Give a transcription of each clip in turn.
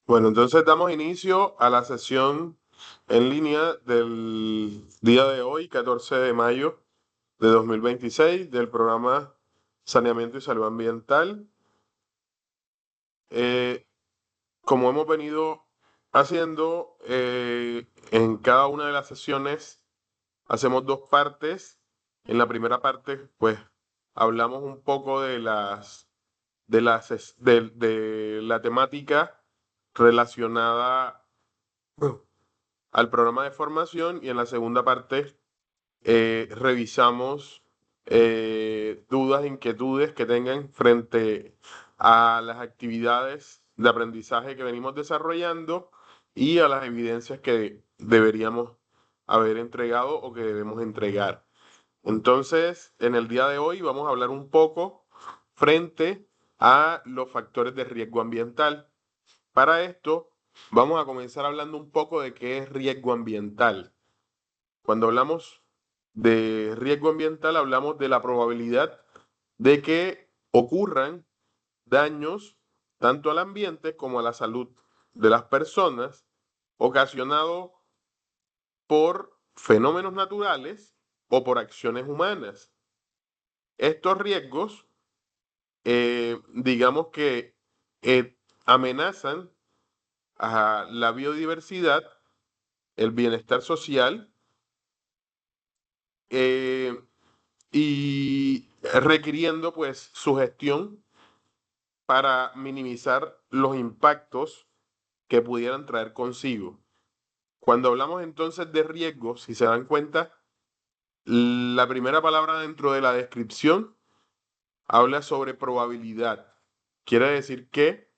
Bueno, entonces damos inicio a la sesión en línea del día de hoy, 14 de mayo de 2026, del programa Saneamiento y Salud Ambiental. Eh, Como hemos venido haciendo en cada una de las sesiones, hacemos dos partes. En la primera parte, pues, hablamos un poco de la temática relacionada al programa de formación, y en la segunda parte revisamos dudas, inquietudes que tengan frente a las actividades de aprendizaje que venimos desarrollando y a las evidencias que deberíamos haber entregado o que debemos entregar. Entonces, en el día de hoy vamos a hablar un poco frente a los factores de riesgo ambiental. Para esto, vamos a comenzar hablando un poco de qué es riesgo ambiental. Cuando hablamos de riesgo ambiental, hablamos de la probabilidad de que ocurran daños tanto al ambiente como a la salud de las personas, ocasionados por fenómenos naturales o por acciones humanas. Estos riesgos, digamos que amenazan a la biodiversidad, el bienestar social, eh, y requiriendo pues su gestión para minimizar los impactos que pudieran traer consigo. Cuando hablamos entonces de riesgos, si se dan cuenta, la primera palabra dentro de la descripción habla sobre probabilidad. Quiere decir que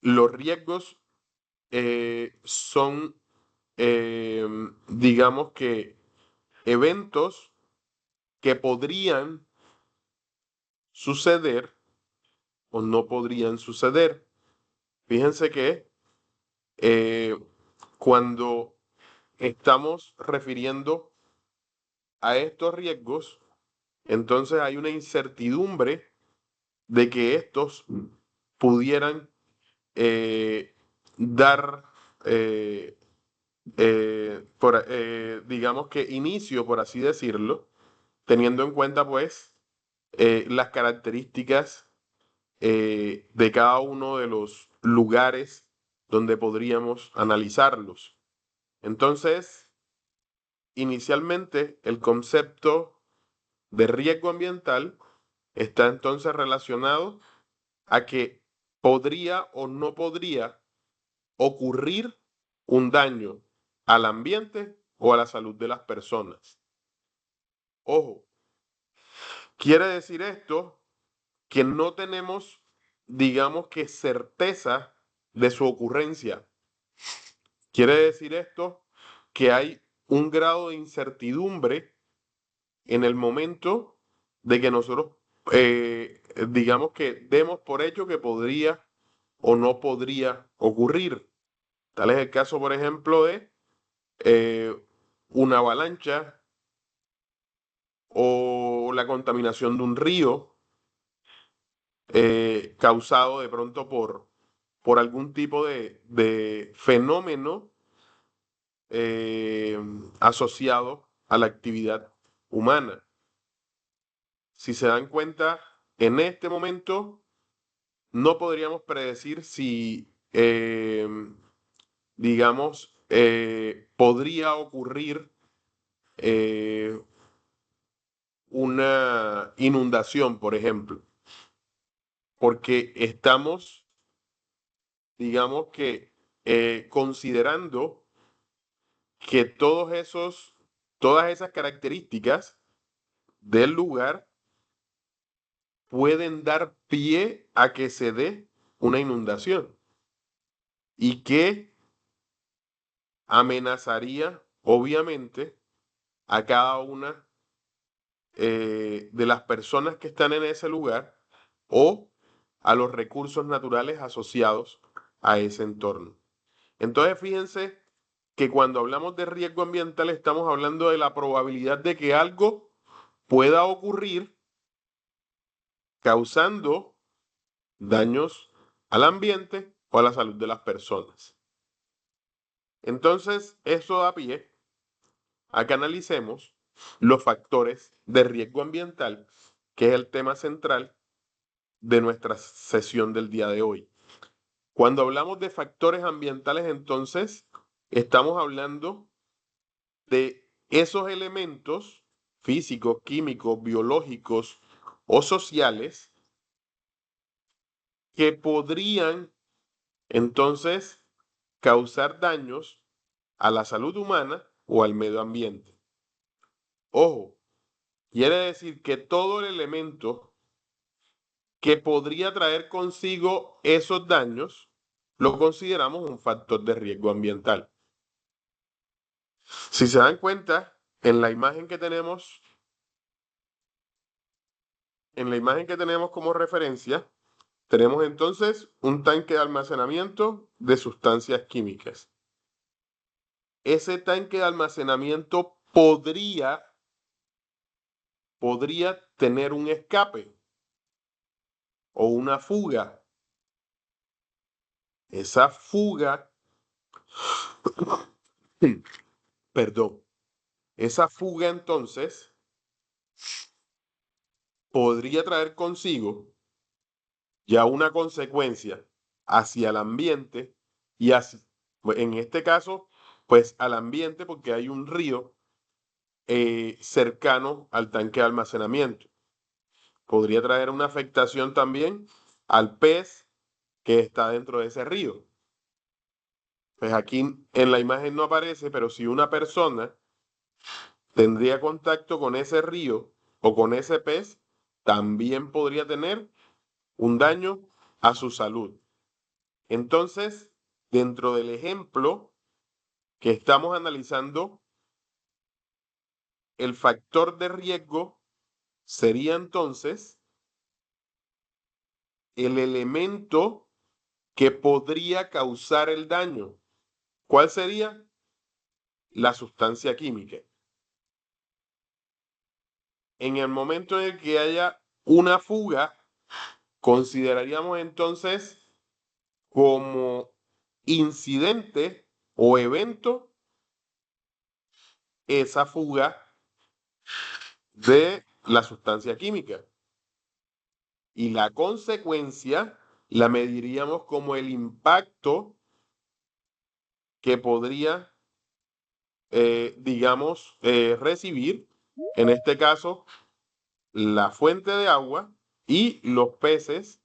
los riesgos son, digamos que, eventos que podrían suceder o no podrían suceder. Fíjense que eh, cuando estamos refiriendo a estos riesgos, entonces hay una incertidumbre de que estos pudieran dar, eh, digamos que inicio, por así decirlo, teniendo en cuenta pues las características de cada uno de los lugares donde podríamos analizarlos. Entonces, inicialmente, el concepto de riesgo ambiental está entonces relacionado a que podría o no podría ocurrir un daño al ambiente o a la salud de las personas. Ojo, quiere decir esto que no tenemos, digamos que, certeza de su ocurrencia. Quiere decir esto que hay un grado de incertidumbre en el momento de que nosotros, digamos que demos por hecho que podría o no podría ocurrir. Tal es el caso, por ejemplo, de eh, una avalancha o la contaminación de un río causado de pronto por algún tipo de fenómeno eh, asociado a la actividad humana. Si se dan cuenta, en este momento no podríamos predecir si, digamos, podría ocurrir eh, una inundación, por ejemplo, porque estamos, digamos que, considerando que todas esas características del lugar pueden dar pie a que se dé una inundación y que amenazaría, obviamente, a cada una de las personas que están en ese lugar o a los recursos naturales asociados a ese entorno. Entonces, fíjense que cuando hablamos de riesgo ambiental estamos hablando de la probabilidad de que algo pueda ocurrir causando daños al ambiente o a la salud de las personas. Entonces, eso da pie a que analicemos los factores de riesgo ambiental, que es el tema central de nuestra sesión del día de hoy. Cuando hablamos de factores ambientales, entonces, estamos hablando de esos elementos físicos, químicos, biológicos o sociales que podrían entonces causar daños a la salud humana o al medio ambiente. Ojo, quiere decir que todo el elemento que podría traer consigo esos daños lo consideramos un factor de riesgo ambiental. Si se dan cuenta, en la imagen que tenemos, como referencia, tenemos entonces un tanque de almacenamiento de sustancias químicas. Ese tanque de almacenamiento podría tener un escape o una fuga. Esa fuga, perdón, esa fuga entonces podría traer consigo ya una consecuencia hacia el ambiente y en este caso, pues al ambiente porque hay un río cercano al tanque de almacenamiento. Podría traer una afectación también al pez que está dentro de ese río. Pues aquí en la imagen no aparece, pero si una persona tendría contacto con ese río o con ese pez, también podría tener un daño a su salud. Entonces, dentro del ejemplo que estamos analizando, el factor de riesgo sería entonces el elemento que podría causar el daño. ¿Cuál sería? La sustancia química. En el momento en el que haya una fuga, consideraríamos entonces como incidente o evento esa fuga de la sustancia química. Y la consecuencia la mediríamos como el impacto que podría, digamos, recibir, en este caso, la fuente de agua y los peces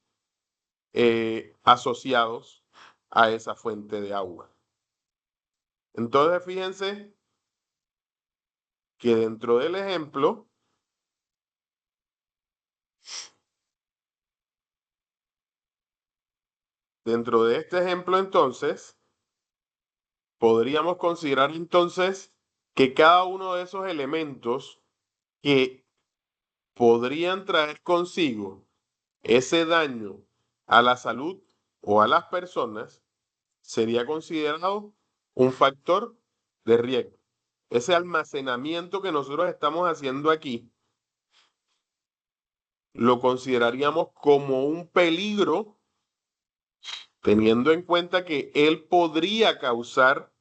asociados a esa fuente de agua. Entonces, fíjense que dentro del ejemplo, dentro de este ejemplo, entonces, podríamos considerar entonces que cada uno de esos elementos que podrían traer consigo ese daño a la salud o a las personas sería considerado un factor de riesgo. Ese almacenamiento que nosotros estamos haciendo aquí lo consideraríamos como un peligro, teniendo en cuenta que él podría causar,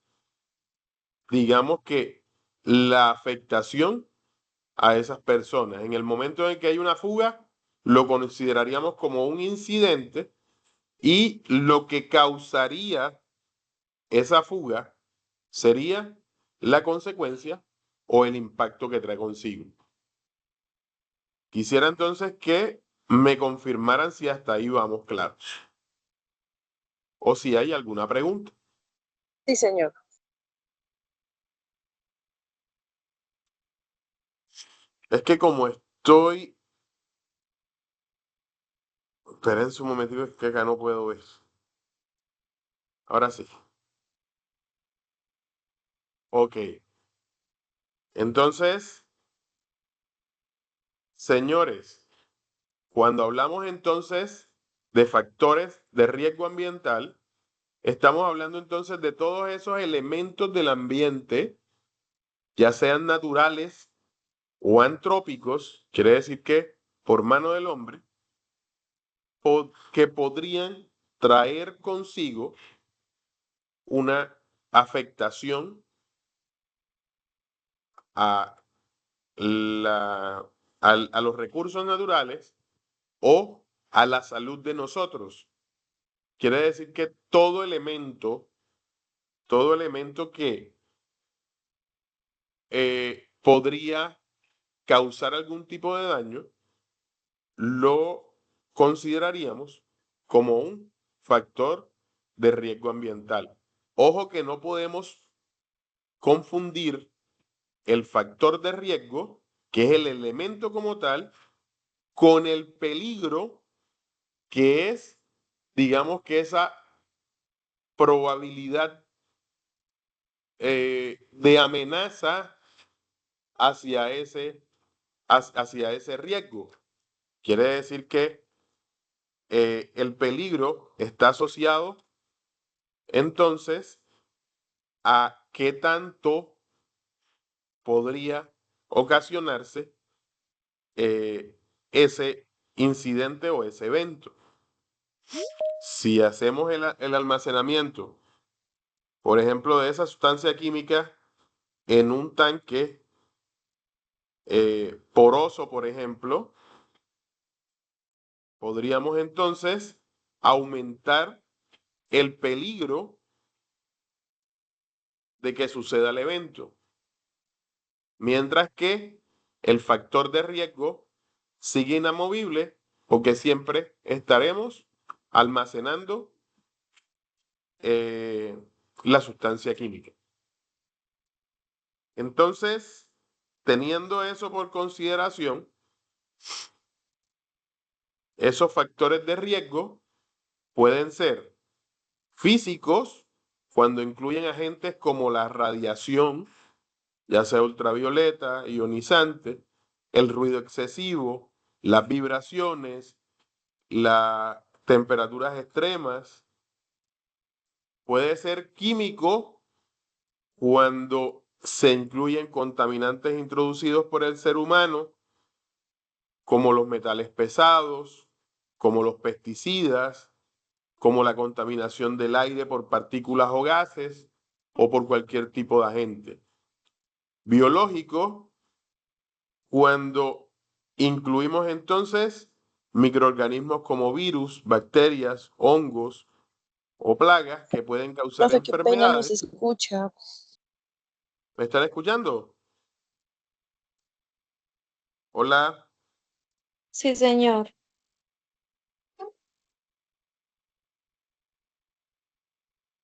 digamos que, la afectación a esas personas. En el momento en que hay una fuga, lo consideraríamos como un incidente y lo que causaría esa fuga sería la consecuencia o el impacto que trae consigo. Quisiera entonces que me confirmaran si hasta ahí vamos claros o si hay alguna pregunta. Sí, señor. Es que como estoy... Esperen un momentito, es que acá no puedo ver. Ahora sí. Ok. Entonces, señores, cuando hablamos entonces de factores de riesgo ambiental, estamos hablando entonces de todos esos elementos del ambiente, ya sean naturales o antrópicos, quiere decir que por mano del hombre, que podrían traer consigo una afectación a, a los recursos naturales o a la salud de nosotros. Quiere decir que todo elemento que podría causar algún tipo de daño, lo consideraríamos como un factor de riesgo ambiental. Ojo que no podemos confundir el factor de riesgo, que es el elemento como tal, con el peligro que es, digamos que esa probabilidad de amenaza hacia hacia ese riesgo. Quiere decir que el peligro está asociado entonces a qué tanto podría ocasionarse ese incidente o ese evento. Si hacemos el almacenamiento, por ejemplo, de esa sustancia química en un tanque poroso, por ejemplo, podríamos entonces aumentar el peligro de que suceda el evento, mientras que el factor de riesgo sigue inamovible porque siempre estaremos almacenando la sustancia química. Entonces, teniendo eso por consideración, esos factores de riesgo pueden ser físicos, cuando incluyen agentes como la radiación, ya sea ultravioleta, ionizante, el ruido excesivo, las vibraciones, las temperaturas extremas. Puede ser químico cuando se incluyen contaminantes introducidos por el ser humano, como los metales pesados, como los pesticidas, como la contaminación del aire por partículas o gases o por cualquier tipo de agente. Biológico, cuando incluimos entonces microorganismos como virus, bacterias, hongos o plagas que pueden causar Profe, qué pena, no se enfermedades. escucha. ¿Me están escuchando? Hola, Sí, señor.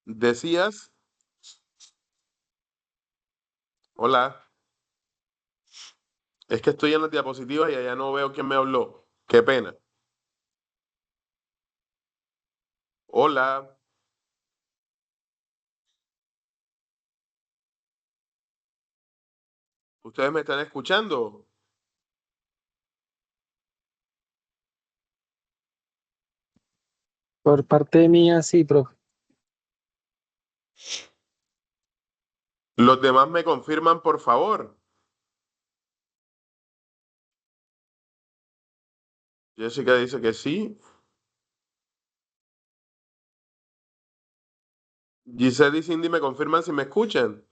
decías, hola, es que estoy en las diapositivas y allá no veo quién me habló. Qué pena. Hola, ¿ustedes me están escuchando? Por parte mía, sí, profe. Los demás me confirman, por favor. Jessica dice que sí. Giselle y Cindy me confirman si me escuchan.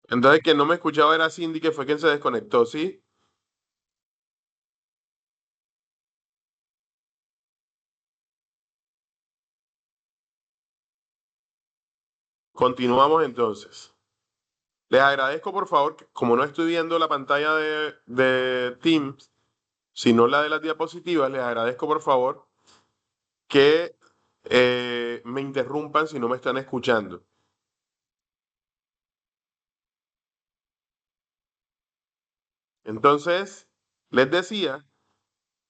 Entonces, quien no me escuchaba era Cindy, que fue quien se desconectó, ¿sí? Continuamos entonces. Les agradezco, por favor, como no estoy viendo la pantalla de Teams, sino la de las diapositivas, les agradezco, por favor, que me interrumpan si no me están escuchando. Entonces, les decía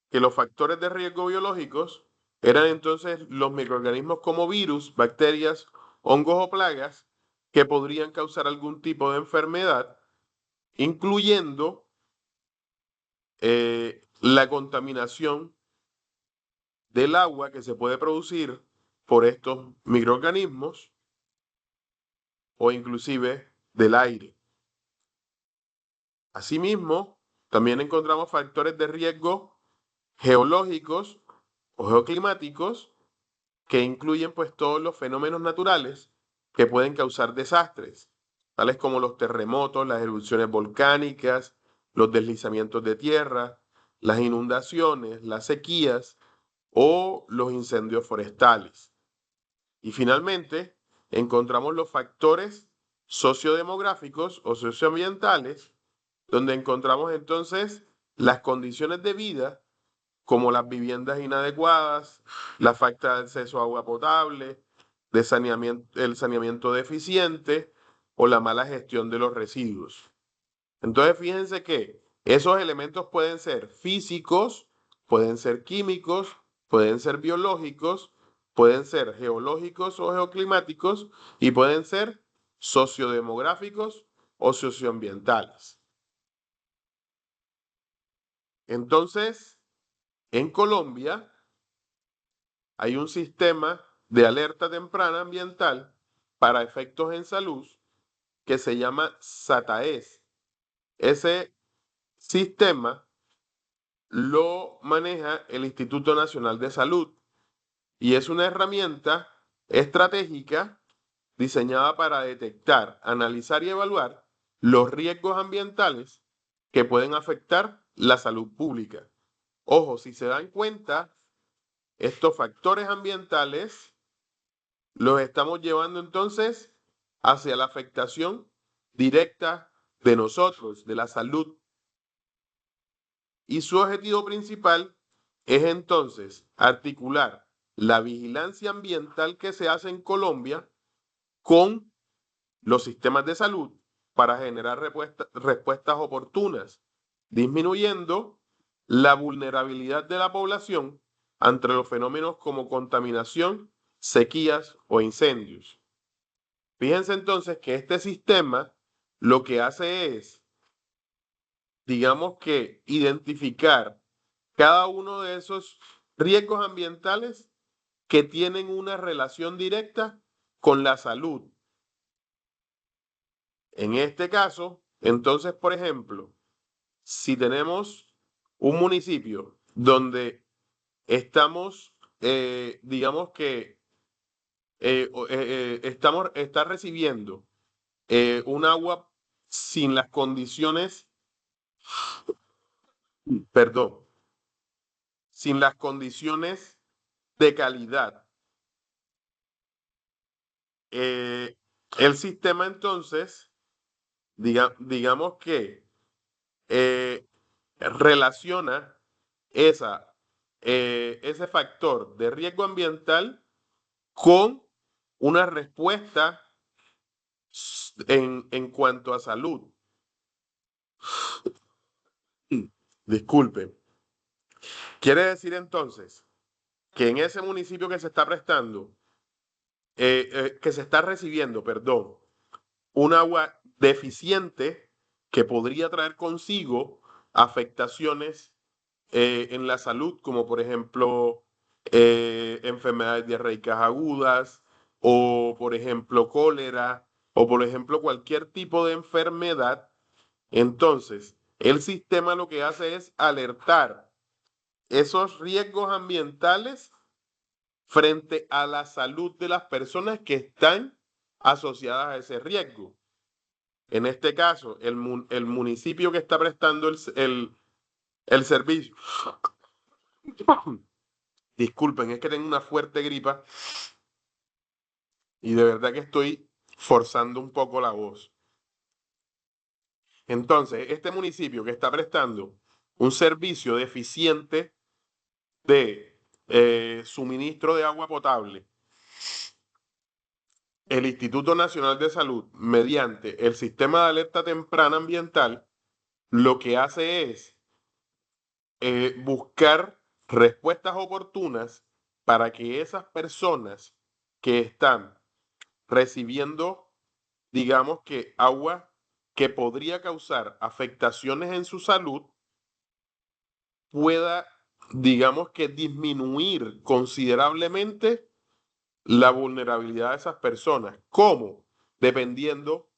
que los factores de riesgo biológicos eran entonces los microorganismos como virus, bacterias, hongos o plagas que podrían causar algún tipo de enfermedad, incluyendo la contaminación del agua que se puede producir por estos microorganismos o inclusive del aire. Asimismo, también encontramos factores de riesgo geológicos o geoclimáticos que incluyen pues todos los fenómenos naturales que pueden causar desastres, tales como los terremotos, las erupciones volcánicas, los deslizamientos de tierra, las inundaciones, las sequías o los incendios forestales. Y finalmente, encontramos los factores sociodemográficos o socioambientales, donde encontramos entonces las condiciones de vida, como las viviendas inadecuadas, la falta de acceso a agua potable, el saneamiento deficiente o la mala gestión de los residuos. Entonces, fíjense que esos elementos pueden ser físicos, pueden ser químicos, pueden ser biológicos, pueden ser geológicos o geoclimáticos y pueden ser sociodemográficos o socioambientales. Entonces, en Colombia hay un sistema de alerta temprana ambiental para efectos en salud que se llama SATAES. Ese sistema lo maneja el Instituto Nacional de Salud y es una herramienta estratégica diseñada para detectar, analizar y evaluar los riesgos ambientales que pueden afectar la salud pública. Ojo, si se dan cuenta, estos factores ambientales los estamos llevando entonces hacia la afectación directa de nosotros, de la salud. Y su objetivo principal es entonces articular la vigilancia ambiental que se hace en Colombia con los sistemas de salud para generar respuestas oportunas, disminuyendo la vulnerabilidad de la población ante los fenómenos como contaminación, sequías o incendios. Fíjense entonces que este sistema lo que hace es, digamos que, identificar cada uno de esos riesgos ambientales que tienen una relación directa con la salud. En este caso, entonces, por ejemplo, si tenemos un municipio donde estamos, digamos que está recibiendo un agua sin las condiciones, perdón, sin las condiciones de calidad. El sistema entonces, digamos que relaciona ese factor de riesgo ambiental con una respuesta en cuanto a salud. Disculpe. Quiere decir entonces que en ese municipio que se está prestando, que se está recibiendo, perdón, un agua deficiente que podría traer consigo afectaciones en la salud, como por ejemplo enfermedades diarreicas agudas, o por ejemplo cólera, o por ejemplo cualquier tipo de enfermedad. Entonces, el sistema lo que hace es alertar esos riesgos ambientales frente a la salud de las personas que están asociadas a ese riesgo. En este caso, el municipio que está prestando el servicio. Disculpen, es que tengo una fuerte gripa y de verdad que estoy forzando un poco la voz. Entonces, este municipio que está prestando un servicio deficiente de suministro de agua potable, el Instituto Nacional de Salud, mediante el sistema de alerta temprana ambiental, lo que hace es buscar respuestas oportunas para que esas personas que están recibiendo digamos que agua que podría causar afectaciones en su salud pueda, digamos que disminuir considerablemente la vulnerabilidad de esas personas. ¿Cómo? Dependiendo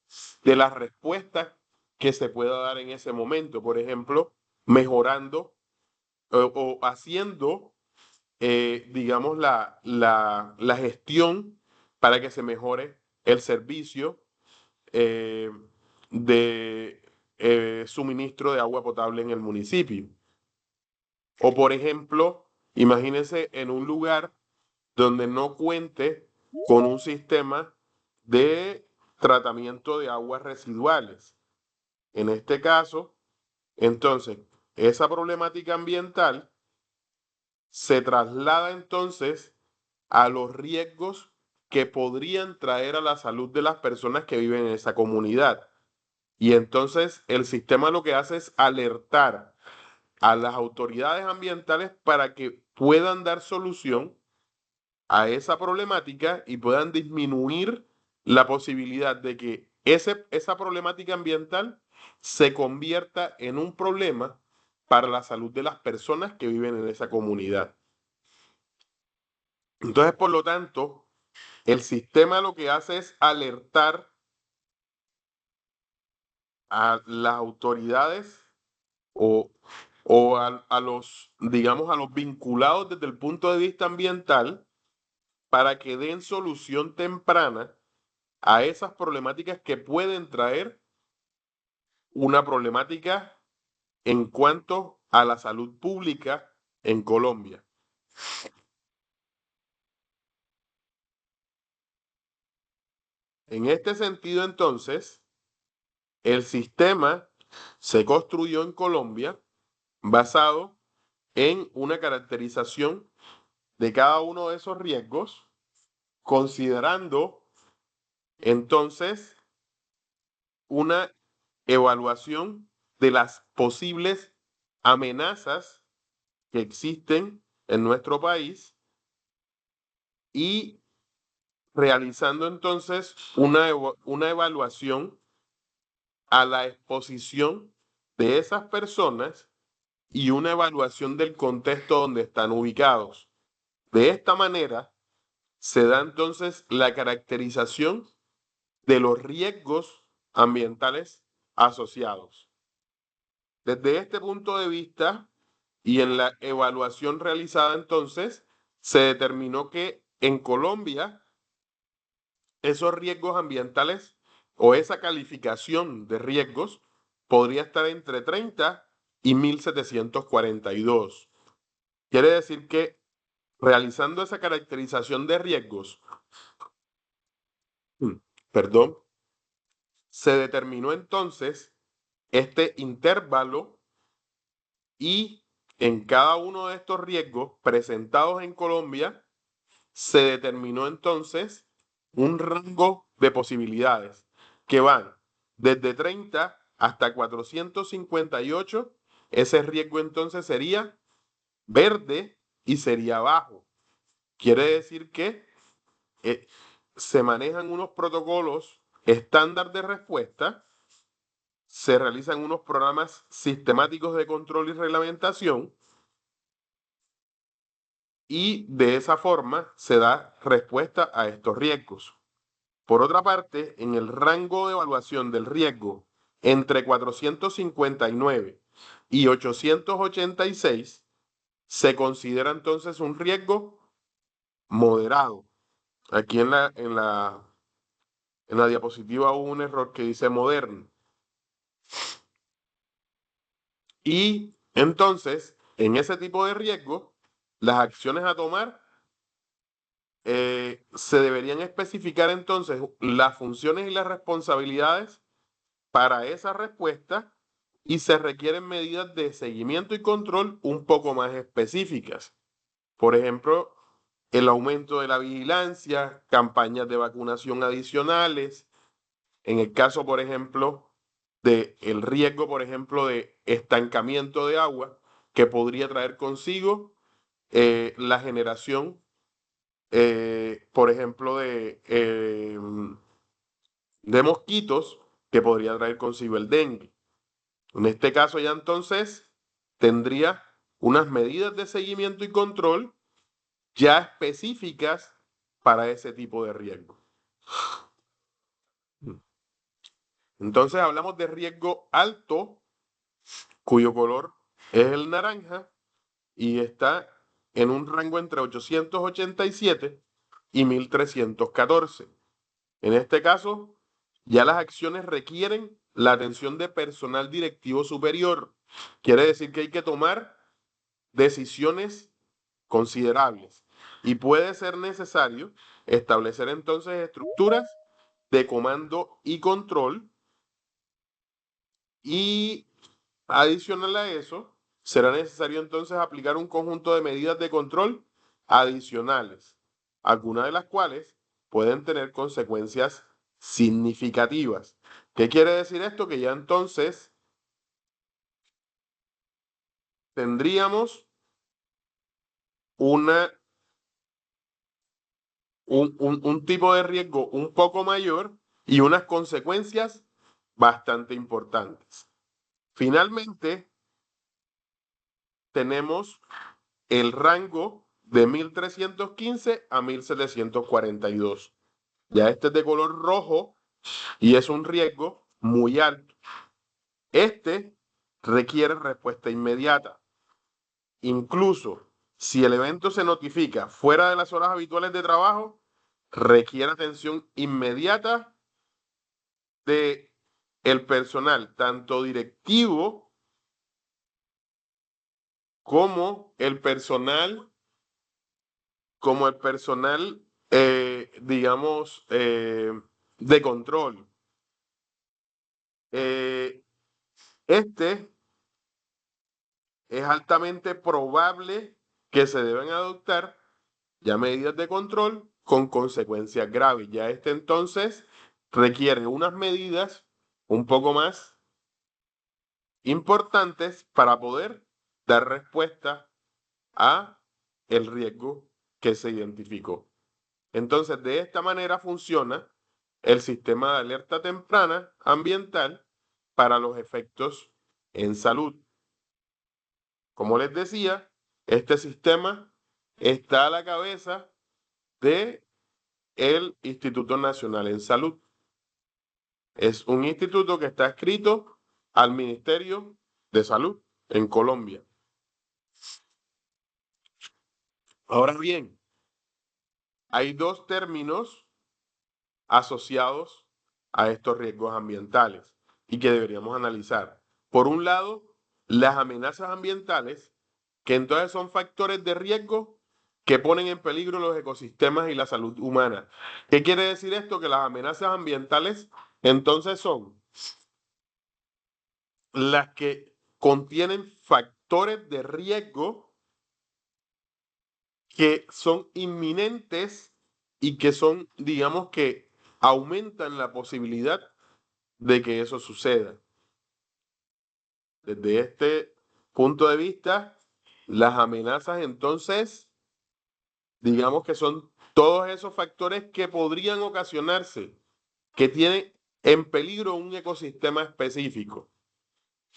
de las respuestas que se pueda dar en ese momento. Por ejemplo, mejorando o haciendo, digamos, la gestión para que se mejore el servicio eh, de suministro de agua potable en el municipio. O por ejemplo, imagínense en un lugar donde no cuente con un sistema de tratamiento de aguas residuales. En este caso, entonces, esa problemática ambiental se traslada entonces a los riesgos que podrían traer a la salud de las personas que viven en esa comunidad. Y entonces el sistema lo que hace es alertar a las autoridades ambientales para que puedan dar solución a esa problemática y puedan disminuir la posibilidad de que esa problemática ambiental se convierta en un problema para la salud de las personas que viven en esa comunidad. Entonces, por lo tanto, el sistema lo que hace es alertar a las autoridades o, a los, digamos, a los vinculados desde el punto de vista ambiental para que den solución temprana a esas problemáticas que pueden traer una problemática en cuanto a la salud pública en Colombia. En este sentido, entonces, el sistema se construyó en Colombia basado en una caracterización de cada uno de esos riesgos, considerando entonces una evaluación de las posibles amenazas que existen en nuestro país y realizando entonces una evaluación a la exposición de esas personas y una evaluación del contexto donde están ubicados. De esta manera se da entonces la caracterización de los riesgos ambientales asociados. Desde este punto de vista y en la evaluación realizada entonces, se determinó que en Colombia esos riesgos ambientales o esa calificación de riesgos podría estar entre 30 y 1742. Quiere decir que realizando esa caracterización de riesgos, perdón, se determinó entonces este intervalo y en cada uno de estos riesgos presentados en Colombia se determinó entonces un rango de posibilidades que van desde 30 hasta 458. Ese riesgo entonces sería verde y sería bajo. Quiere decir que eh, se manejan unos protocolos estándar de respuesta, se realizan unos programas sistemáticos de control y reglamentación y de esa forma se da respuesta a estos riesgos. Por otra parte, en el rango de evaluación del riesgo entre 459 y 886 se considera entonces un riesgo moderado. Aquí en la diapositiva hubo un error que dice moderno. Y entonces, en ese tipo de riesgo, las acciones a tomar se deberían especificar entonces las funciones y las responsabilidades para esa respuesta y se requieren medidas de seguimiento y control un poco más específicas. Por ejemplo, el aumento de la vigilancia, campañas de vacunación adicionales, en el caso, por ejemplo, de el riesgo, por ejemplo, de estancamiento de agua que podría traer consigo la generación, por ejemplo, de mosquitos que podría traer consigo el dengue. En este caso ya entonces tendría unas medidas de seguimiento y control ya específicas para ese tipo de riesgo. Entonces hablamos de riesgo alto, cuyo color es el naranja y está en un rango entre 887 y 1314. En este caso, ya las acciones requieren la atención de personal directivo superior. Quiere decir que hay que tomar decisiones considerables y puede ser necesario establecer entonces estructuras de comando y control y adicional a eso, será necesario entonces aplicar un conjunto de medidas de control adicionales, algunas de las cuales pueden tener consecuencias significativas. ¿Qué quiere decir esto? Que ya entonces tendríamos una, un tipo de riesgo un poco mayor y unas consecuencias bastante importantes. Finalmente, tenemos el rango de 1315 a 1742. Ya este es de color rojo y es un riesgo muy alto. Este requiere respuesta inmediata. Incluso si el evento se notifica fuera de las horas habituales de trabajo, requiere atención inmediata de el personal, tanto directivo como el personal digamos, de control. Eh, este es altamente probable que se deben adoptar ya medidas de control con consecuencias graves. Ya este entonces requiere unas medidas un poco más importantes para poder dar respuesta a el riesgo que se identificó. Entonces, de esta manera funciona el sistema de alerta temprana ambiental para los efectos en salud. Como les decía, este sistema está a la cabeza de el Instituto Nacional en Salud. Es un instituto que está adscrito al Ministerio de Salud en Colombia. Ahora bien, hay dos términos asociados a estos riesgos ambientales y que deberíamos analizar. Por un lado, las amenazas ambientales, que entonces son factores de riesgo que ponen en peligro los ecosistemas y la salud humana. ¿Qué quiere decir esto? Que las amenazas ambientales entonces son las que contienen factores de riesgo que son inminentes y que son, digamos que aumentan la posibilidad de que eso suceda. Desde este punto de vista, las amenazas entonces, digamos que son todos esos factores que podrían ocasionarse, que tienen en peligro un ecosistema específico,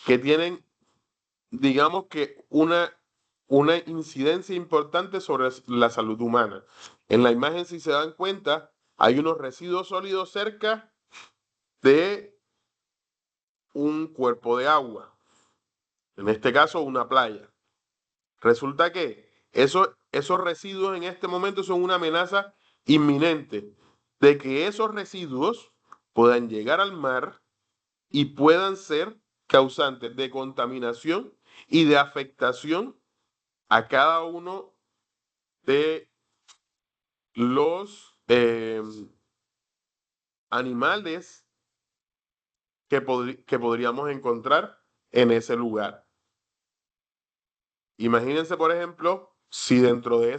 que tienen, digamos que una incidencia importante sobre la salud humana. En la imagen, si se dan cuenta, hay unos residuos sólidos cerca de un cuerpo de agua, en este caso una playa. Resulta que esos residuos en este momento son una amenaza inminente de que esos residuos puedan llegar al mar y puedan ser causantes de contaminación y de afectación a cada uno de los animales que podríamos encontrar en ese lugar. Imagínense, por ejemplo, si dentro de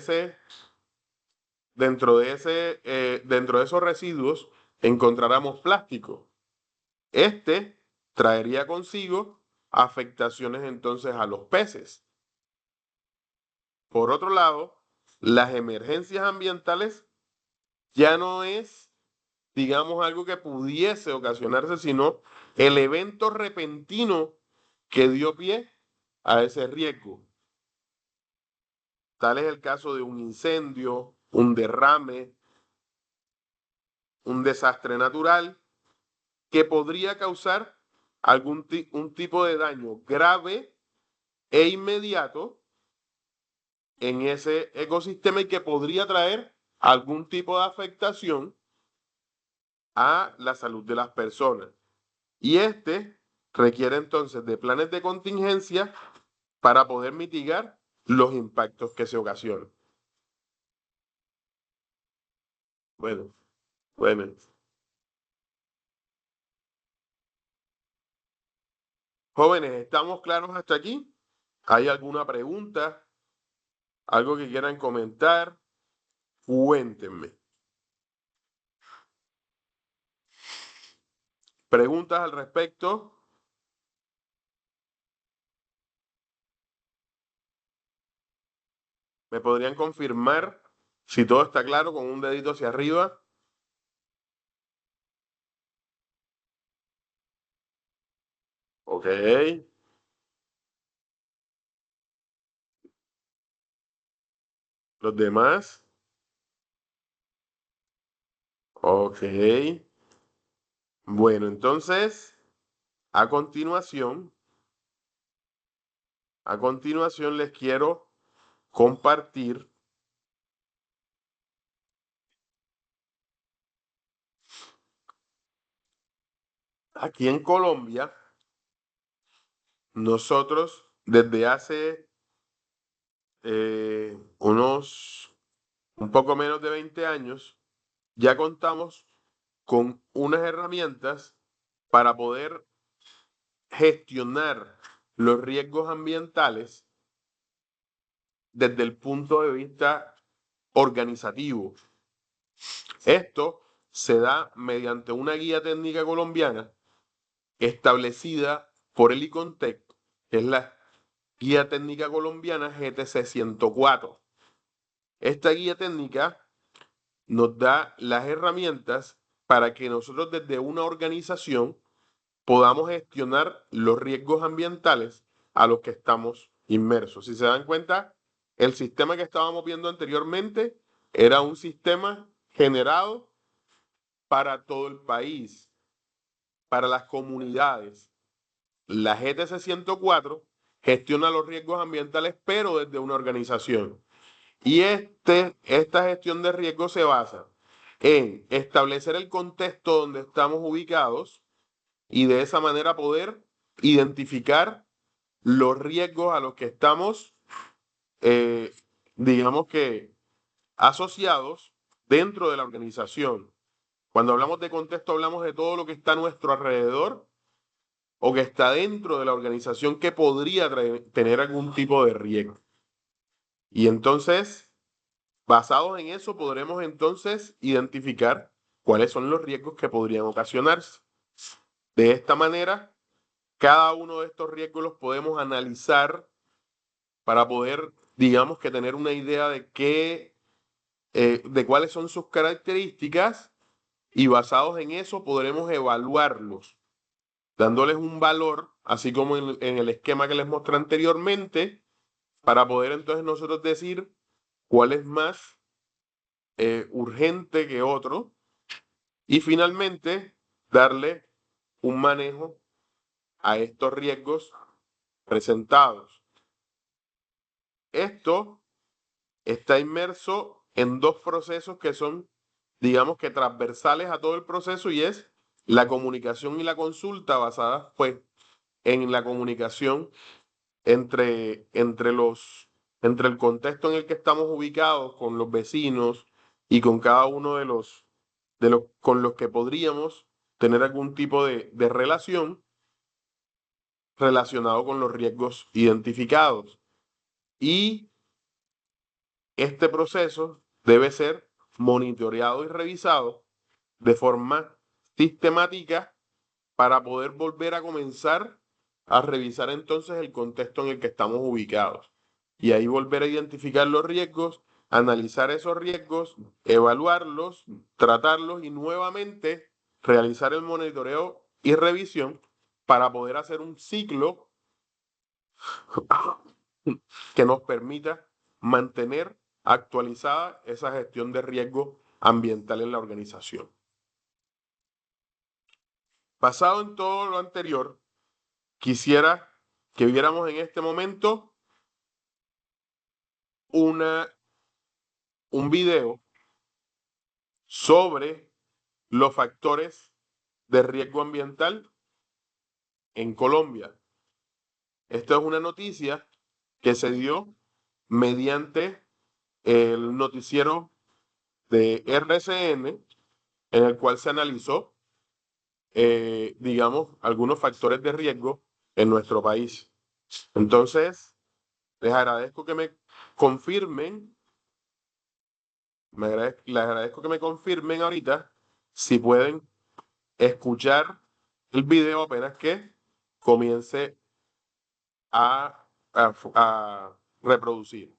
esos residuos encontráramos plástico. Este traería consigo afectaciones entonces a los peces. Por otro lado, las emergencias ambientales ya no es, digamos, algo que pudiese ocasionarse, sino el evento repentino que dio pie a ese riesgo. Tal es el caso de un incendio, un derrame, un desastre natural que podría causar un tipo de daño grave e inmediato en ese ecosistema y que podría traer algún tipo de afectación a la salud de las personas. Y este requiere entonces de planes de contingencia para poder mitigar los impactos que se ocasionan. Bueno, bueno. Jóvenes, ¿estamos claros hasta aquí? ¿Hay alguna pregunta? ¿Algo que quieran comentar? Cuéntenme. ¿Preguntas al respecto? ¿Me podrían confirmar si todo está claro con un dedito hacia arriba? Ok. ¿Los demás? Ok. Bueno, entonces, a continuación les quiero compartir aquí en Colombia, nosotros desde hace un poco menos de 20 años, ya contamos con unas herramientas para poder gestionar los riesgos ambientales desde el punto de vista organizativo. Esto se da mediante una guía técnica colombiana establecida por el ICONTEC, que es la Guía Técnica Colombiana GTC 104. Esta guía técnica nos da las herramientas para que nosotros desde una organización podamos gestionar los riesgos ambientales a los que estamos inmersos. Si se dan cuenta, el sistema que estábamos viendo anteriormente era un sistema generado para todo el país, para las comunidades. La GTC 104 gestiona los riesgos ambientales, pero desde una organización. Y esta gestión de riesgos se basa en establecer el contexto donde estamos ubicados y de esa manera poder identificar los riesgos a los que estamos, eh, digamos que, asociados dentro de la organización. Cuando hablamos de contexto, hablamos de todo lo que está a nuestro alrededor o que está dentro de la organización que podría tener algún tipo de riesgo. Y entonces, basados en eso, podremos entonces identificar cuáles son los riesgos que podrían ocasionarse. De esta manera, cada uno de estos riesgos los podemos analizar para poder, digamos que tener una idea de cuáles son sus características y basados en eso podremos evaluarlos, dándoles un valor, así como en el esquema que les mostré anteriormente, para poder entonces nosotros decir cuál es más urgente que otro y finalmente darle un manejo a estos riesgos presentados. Esto está inmerso en dos procesos que son, digamos que transversales a todo el proceso y es la comunicación y la consulta basadas pues en la comunicación entre el contexto en el que estamos ubicados con los vecinos y con cada uno de los con los que podríamos tener algún tipo de relación relacionado con los riesgos identificados. Y este proceso debe ser monitoreado y revisado de forma sistemática para poder volver a comenzar a revisar entonces el contexto en el que estamos ubicados. Y ahí volver a identificar los riesgos, analizar esos riesgos, evaluarlos tratarlos y nuevamente realizar el monitoreo y revisión para poder hacer un ciclo que nos permita mantener actualizada esa gestión de riesgo ambiental en la organización. Basado en todo lo anterior, quisiera que viéramos en este momento un video sobre los factores de riesgo ambiental en Colombia. Esta es una noticia que se dio mediante el noticiero de RCN, en el cual se analizó, digamos, algunos factores de riesgo en nuestro país. Entonces, les agradezco que me confirmen, les agradezco que me confirmen ahorita si pueden escuchar el video apenas que comience a reproducir.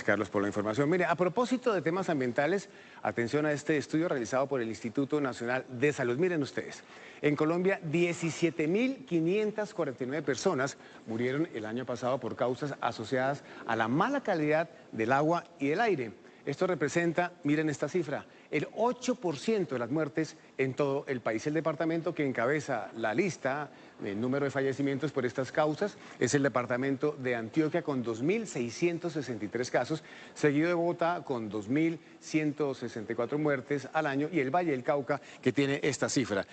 Carlos, por la información. Mire, a propósito de temas ambientales, atención a este estudio realizado por el Instituto Nacional de Salud. Miren ustedes, en Colombia 17.549 personas murieron el año pasado por causas asociadas a la mala calidad del agua y del aire. Esto representa, miren esta cifra, el 8% de las muertes en todo el país. El departamento que encabeza la lista, el número de fallecimientos por estas causas, es el departamento de Antioquia con 2.663 casos, seguido de Bogotá con 2.164 muertes al año y el Valle del Cauca que tiene esta cifra,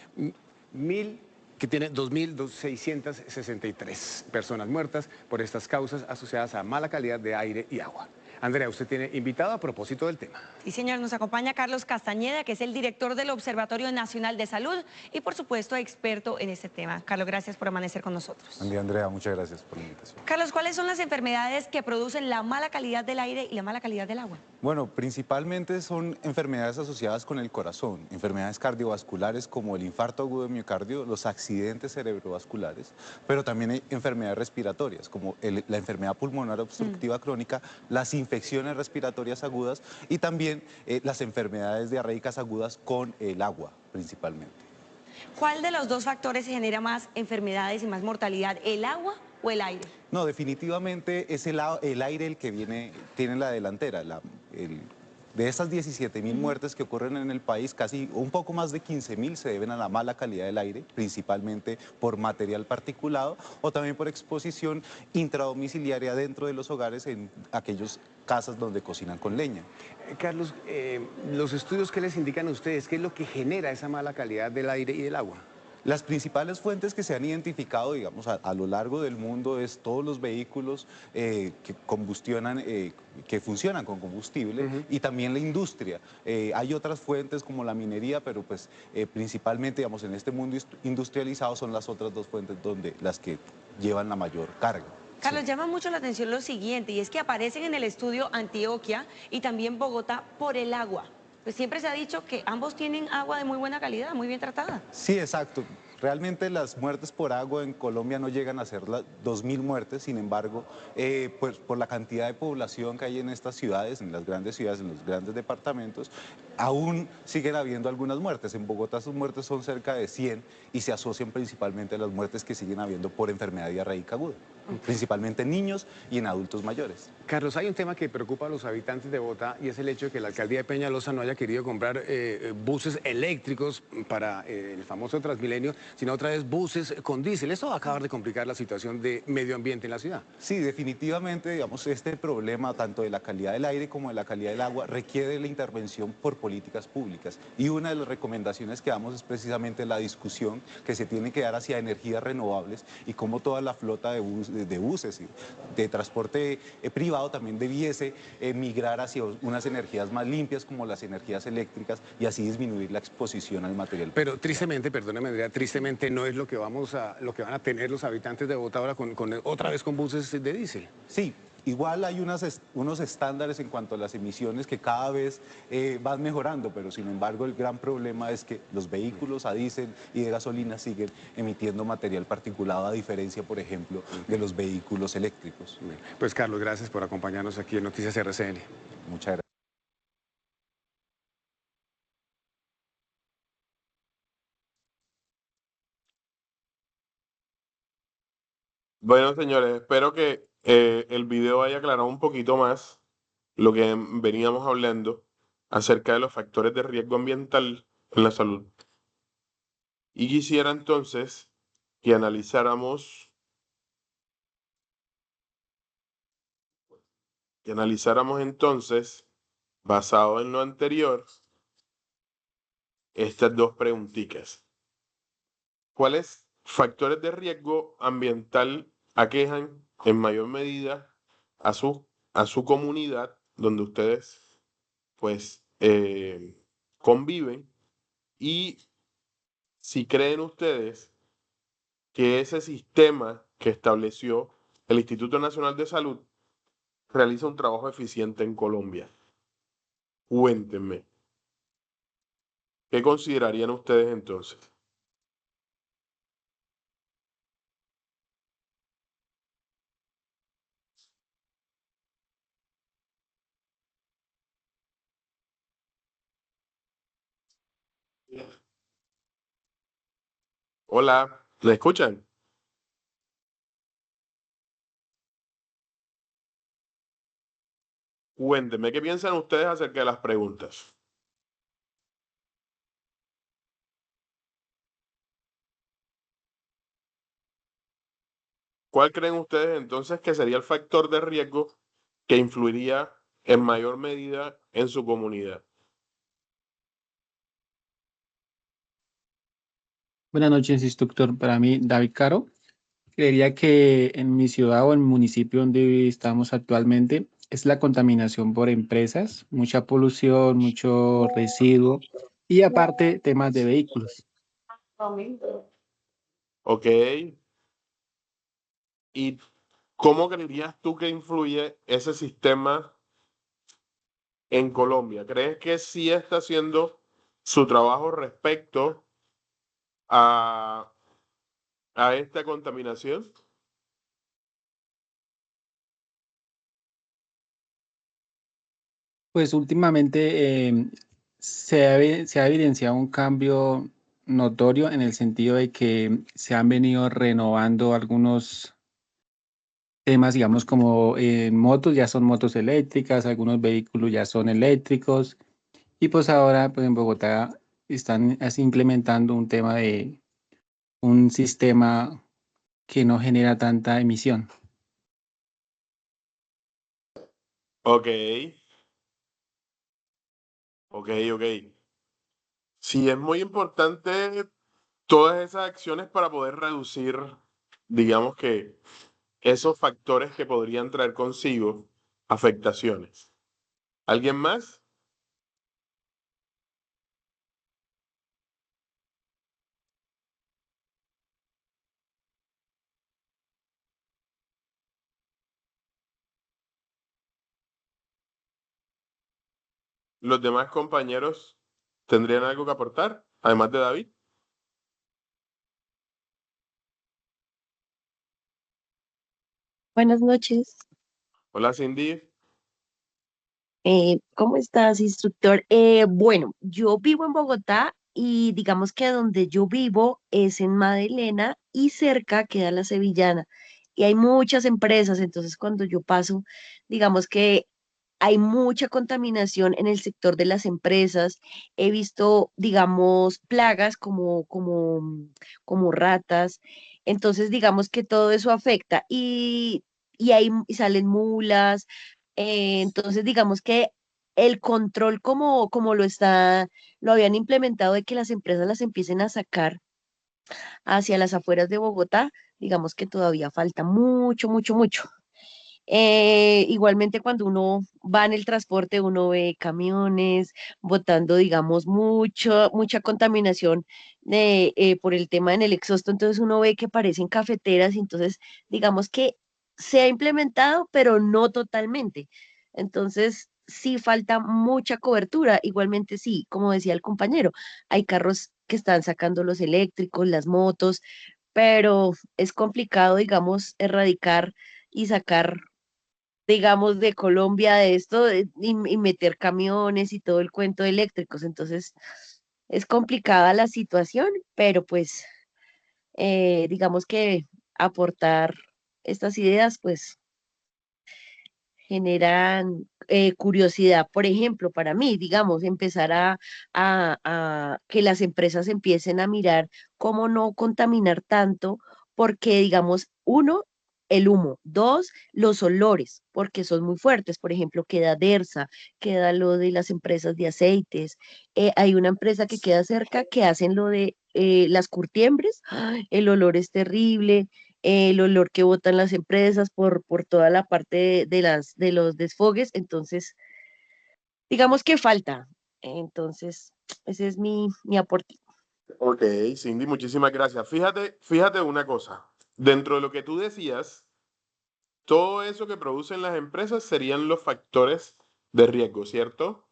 que tiene 2.663 personas muertas por estas causas asociadas a mala calidad de aire y agua. Andrea, usted tiene invitado a propósito del tema. Sí, señor, nos acompaña Carlos Castañeda, que es el director del Observatorio Nacional de Salud y, por supuesto, experto en este tema. Carlos, gracias por amanecer con nosotros. Buen día, Andrea, muchas gracias por la invitación. Carlos, ¿cuáles son las enfermedades que producen la mala calidad del aire y la mala calidad del agua? Bueno, principalmente son enfermedades asociadas con el corazón, enfermedades cardiovasculares como el infarto agudo de miocardio, los accidentes cerebrovasculares, pero también hay enfermedades respiratorias como la enfermedad pulmonar obstructiva crónica, las infecciones respiratorias agudas y también las enfermedades diarreicas agudas con el agua principalmente. ¿Cuál de los dos factores genera más enfermedades y más mortalidad, el agua o el aire? No, definitivamente es el aire el que tiene la delantera. De estas 17.000 muertes que ocurren en el país, casi un poco más de 15.000 se deben a la mala calidad del aire, principalmente por material particulado o también por exposición intradomiciliaria dentro de los hogares en aquellas casas donde cocinan con leña. Carlos, los estudios que les indican a ustedes, ¿qué es lo que genera esa mala calidad del aire y del agua? Las principales fuentes que se han identificado, digamos, a lo largo del mundo es todos los vehículos que funcionan con combustible y también la industria. Hay otras fuentes como la minería, pero pues principalmente, digamos, en este mundo industrializado son las otras dos fuentes las que llevan la mayor carga. Carlos, llama mucho la atención lo siguiente, y es que aparecen en el estudio Antioquia y también Bogotá por el agua. Pues siempre se ha dicho que ambos tienen agua de muy buena calidad, muy bien tratada. Sí, exacto. Realmente las muertes por agua en Colombia no llegan a ser las 2.000 muertes, sin embargo, pues por la cantidad de población que hay en estas ciudades, en las grandes ciudades, en los grandes departamentos, aún siguen habiendo algunas muertes. En Bogotá sus muertes son cerca de 100 y se asocian principalmente a las muertes que siguen habiendo por enfermedad diarreica aguda, principalmente en niños y en adultos mayores. Carlos, hay un tema que preocupa a los habitantes de Bogotá y es el hecho de que la alcaldía de Peñalosa no haya querido comprar buses eléctricos para el famoso Transmilenio, sino otra vez buses con diésel. Esto va a acabar de complicar la situación de medio ambiente en la ciudad. Sí, definitivamente, digamos, este problema tanto de la calidad del aire como de la calidad del agua requiere la intervención por políticas públicas. Y una de las recomendaciones que damos es precisamente la discusión que se tiene que dar hacia energías renovables y cómo toda la flota de buses y de transporte privado también debiese migrar hacia unas energías más limpias como las energías eléctricas y así disminuir la exposición al material. Pero tristemente, perdóname Andrea, tristemente no es lo que van a tener los habitantes de Bogotá ahora otra vez con buses de diésel. Sí, Igual hay unos estándares en cuanto a las emisiones que cada vez van mejorando, pero sin embargo el gran problema es que los vehículos a diésel y de gasolina siguen emitiendo material particulado, a diferencia, por ejemplo, de los vehículos eléctricos. Pues Carlos, gracias por acompañarnos aquí en Noticias RCN. Muchas gracias. Bueno, señores, espero que el video haya aclarado un poquito más lo que veníamos hablando acerca de los factores de riesgo ambiental en la salud. Y quisiera entonces que analizáramos entonces, basado en lo anterior, estas dos preguntitas. ¿Cuáles factores de riesgo ambiental aquejan en mayor medida a su comunidad donde ustedes pues conviven? Y si creen ustedes que ese sistema que estableció el Instituto Nacional de Salud realiza un trabajo eficiente en Colombia. Cuéntenme, ¿qué considerarían ustedes entonces? Hola, ¿me escuchan? Cuéntenme, ¿qué piensan ustedes acerca de las preguntas? ¿Cuál creen ustedes entonces que sería el factor de riesgo que influiría en mayor medida en su comunidad? Buenas noches, instructor. Para mí, David Caro. Creería que en mi ciudad o en el municipio donde estamos actualmente es la contaminación por empresas, mucha polución, mucho residuo y aparte temas de vehículos. ¿Ok? ¿Y cómo creerías tú que influye ese sistema en Colombia? ¿Crees que sí está haciendo su trabajo respecto a, a esta contaminación? Pues últimamente se ha evidenciado un cambio notorio en el sentido de que se han venido renovando algunos temas, digamos, como motos, ya son motos eléctricas, algunos vehículos ya son eléctricos, y pues ahora pues en Bogotá están así implementando un tema de un sistema que no genera tanta emisión. Ok, ok. Sí, es muy importante todas esas acciones para poder reducir, digamos que, esos factores que podrían traer consigo afectaciones. ¿Alguien más? ¿Los demás compañeros tendrían algo que aportar, además de David? Buenas noches. Hola, Cindy. ¿Cómo estás, instructor? Bueno, yo vivo en Bogotá y digamos que donde yo vivo es en Madelena y cerca queda la Sevillana. Y hay muchas empresas, entonces cuando yo paso, digamos que hay mucha contaminación en el sector de las empresas. He visto, digamos, plagas como ratas. Entonces, digamos que todo eso afecta y ahí salen mulas. Entonces, digamos que el control como lo habían implementado de que las empresas las empiecen a sacar hacia las afueras de Bogotá, digamos que todavía falta mucho. Igualmente cuando uno va en el transporte, uno ve camiones botando, digamos, mucha contaminación por el tema en el exhausto, entonces uno ve que parecen cafeteras, y entonces digamos que se ha implementado, pero no totalmente. Entonces, sí falta mucha cobertura. Igualmente, sí, como decía el compañero, hay carros que están sacando los eléctricos, las motos, pero es complicado, digamos, erradicar y sacar, digamos, de Colombia de esto y meter camiones y todo el cuento de eléctricos. Entonces, es complicada la situación, pero pues, digamos que aportar estas ideas, pues generan curiosidad, por ejemplo, para mí, digamos, empezar a que las empresas empiecen a mirar cómo no contaminar tanto, porque, digamos, uno, el humo, dos, los olores, porque son muy fuertes, por ejemplo, queda Dersa, queda lo de las empresas de aceites, hay una empresa que queda cerca que hacen lo de las curtiembres, ¡ay! El olor es terrible, el olor que botan las empresas por toda la parte de los desfogues, entonces, digamos que falta. Entonces, ese es mi aporte. Ok, Cindy, muchísimas gracias. Fíjate una cosa. Dentro de lo que tú decías, todo eso que producen las empresas serían los factores de riesgo, ¿cierto?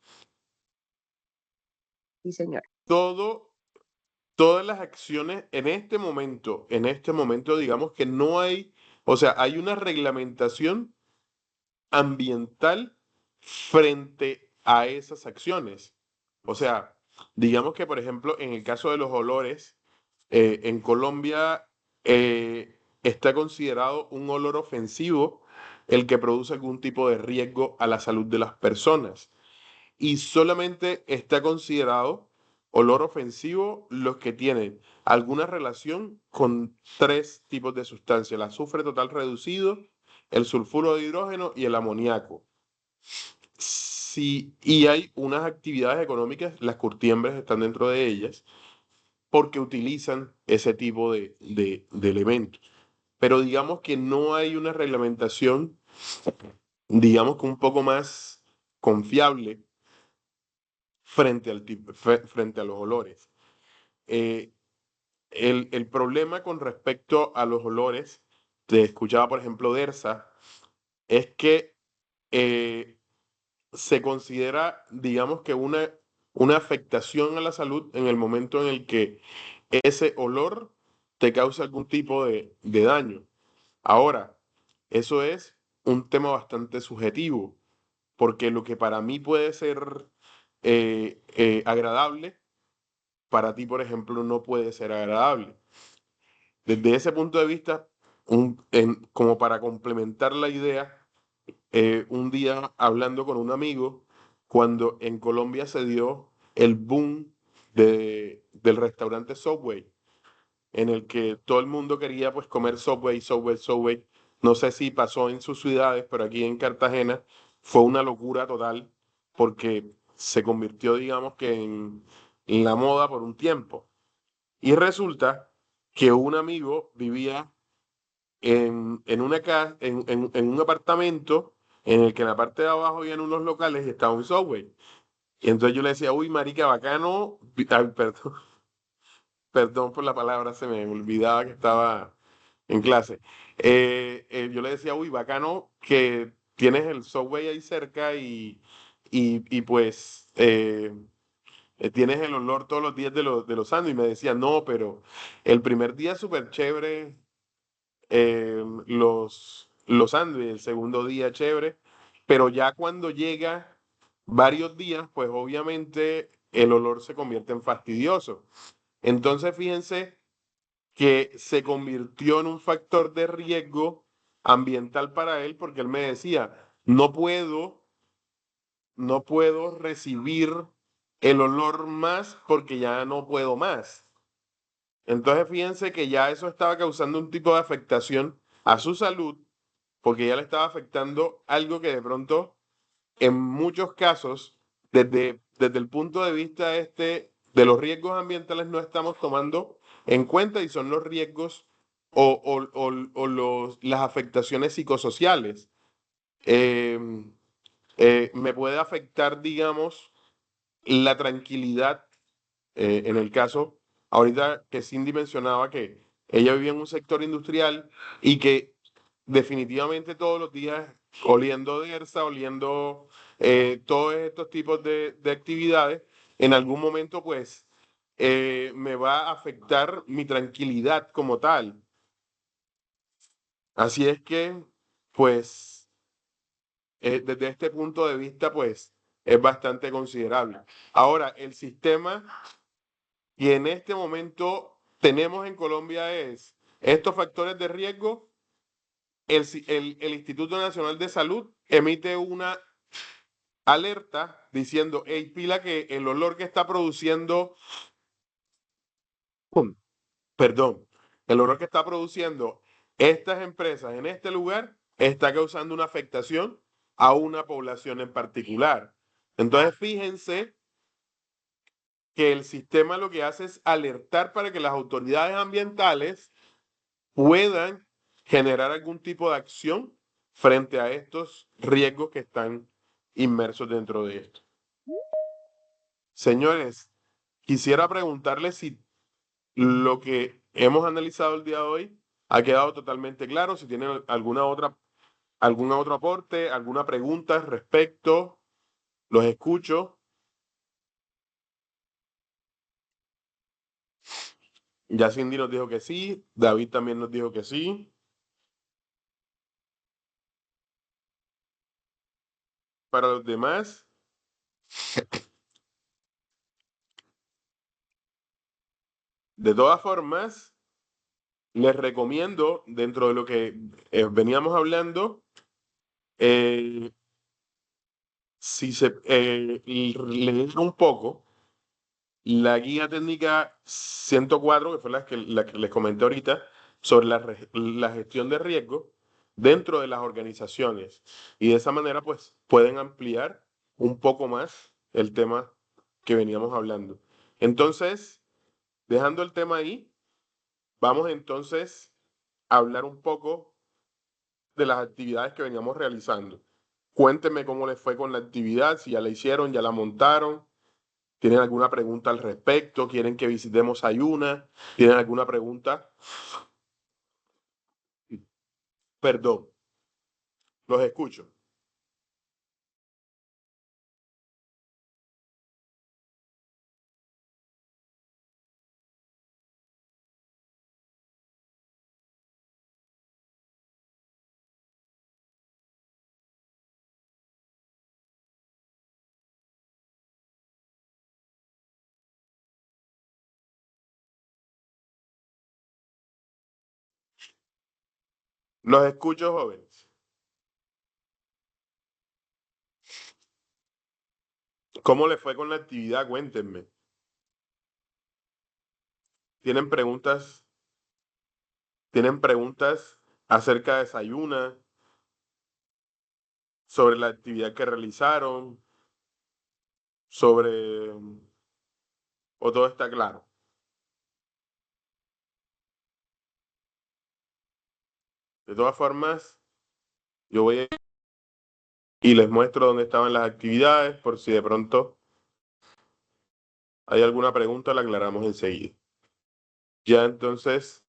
Sí, señor. Todo, todas las acciones en este momento, digamos que no hay, o sea, hay una reglamentación ambiental frente a esas acciones. O sea, digamos que, por ejemplo, en el caso de los olores, en Colombia está considerado un olor ofensivo el que produce algún tipo de riesgo a la salud de las personas. Y solamente está considerado olor ofensivo los que tienen alguna relación con tres tipos de sustancias: el azufre total reducido, el sulfuro de hidrógeno y el amoníaco. Sí, y hay unas actividades económicas, las curtiembres están dentro de ellas, porque utilizan ese tipo de elementos. Pero digamos que no hay una reglamentación, digamos que un poco más confiable frente a los olores. Eh, el problema con respecto a los olores, te escuchaba por ejemplo Dersa, es que eh, se considera, digamos que una afectación a la salud en el momento en el que ese olor te causa algún tipo de daño. Ahora, eso es un tema bastante subjetivo, porque lo que para mí puede ser agradable, para ti, por ejemplo, no puede ser agradable. Desde ese punto de vista, como para complementar la idea, un día hablando con un amigo, cuando en Colombia se dio el boom del restaurante Subway, en el que todo el mundo quería pues comer Subway, Subway, Subway. No sé si pasó en sus ciudades, pero aquí en Cartagena fue una locura total porque se convirtió, digamos que en la moda por un tiempo. Y resulta que un amigo vivía en una casa, en un apartamento en el que en la parte de abajo habían unos locales y estaba un Subway. Y entonces yo le decía, uy, marica, bacano, ay, perdón, perdón por la palabra, se me olvidaba que estaba en clase. Yo le decía, uy, bacano que tienes el Subway ahí cerca y pues tienes el olor todos los días de los sándwiches. Y me decía, no, pero el primer día súper chévere, los sándwiches, el segundo día chévere, pero ya cuando llega varios días, pues obviamente el olor se convierte en fastidioso. Entonces, fíjense que se convirtió en un factor de riesgo ambiental para él, porque él me decía, no puedo recibir el olor más porque ya no puedo más. Entonces, fíjense que ya eso estaba causando un tipo de afectación a su salud, porque ya le estaba afectando algo que de pronto, en muchos casos, desde el punto de vista de los riesgos ambientales, no estamos tomando en cuenta, y son los riesgos o las afectaciones psicosociales. Eh, Me puede afectar, digamos, la tranquilidad, en el caso, ahorita que Cindy mencionaba que ella vivía en un sector industrial y que definitivamente todos los días oliendo DERSA, oliendo todos estos tipos de actividades, en algún momento pues me va a afectar mi tranquilidad como tal. Así es que pues desde este punto de vista pues es bastante considerable. Ahora, el sistema que en este momento tenemos en Colombia es estos factores de riesgo. El Instituto Nacional de Salud emite una alerta diciendo, hey, pila que el olor que está produciendo, perdón, el olor que está produciendo estas empresas en este lugar está causando una afectación a una población en particular. Entonces, fíjense que el sistema lo que hace es alertar para que las autoridades ambientales puedan generar algún tipo de acción frente a estos riesgos que están inmersos dentro de esto. Señores, quisiera preguntarles si lo que hemos analizado el día de hoy ha quedado totalmente claro, si tienen algún otro aporte, alguna pregunta al respecto, los escucho. Ya Cindy nos dijo que sí, David también nos dijo que sí. Para los demás, de todas formas, les recomiendo, dentro de lo que veníamos hablando, si se leer un poco la guía técnica 104, que fue la que les comenté ahorita, sobre la gestión de riesgo dentro de las organizaciones. Y de esa manera, pues, pueden ampliar un poco más el tema que veníamos hablando. Entonces, dejando el tema ahí, vamos entonces a hablar un poco de las actividades que veníamos realizando. Cuéntenme cómo les fue con la actividad, si ya la hicieron, ya la montaron, tienen alguna pregunta al respecto, quieren que visitemos Ayuna, tienen alguna pregunta. Perdón, los escucho. Los escucho, jóvenes. ¿Cómo les fue con la actividad? Cuéntenme. ¿Tienen preguntas? ¿Tienen preguntas acerca de Sayuna? ¿Sobre la actividad que realizaron? ¿Sobre... o todo está claro? De todas formas, yo voy a... y les muestro dónde estaban las actividades, por si de pronto hay alguna pregunta, la aclaramos enseguida. Ya entonces...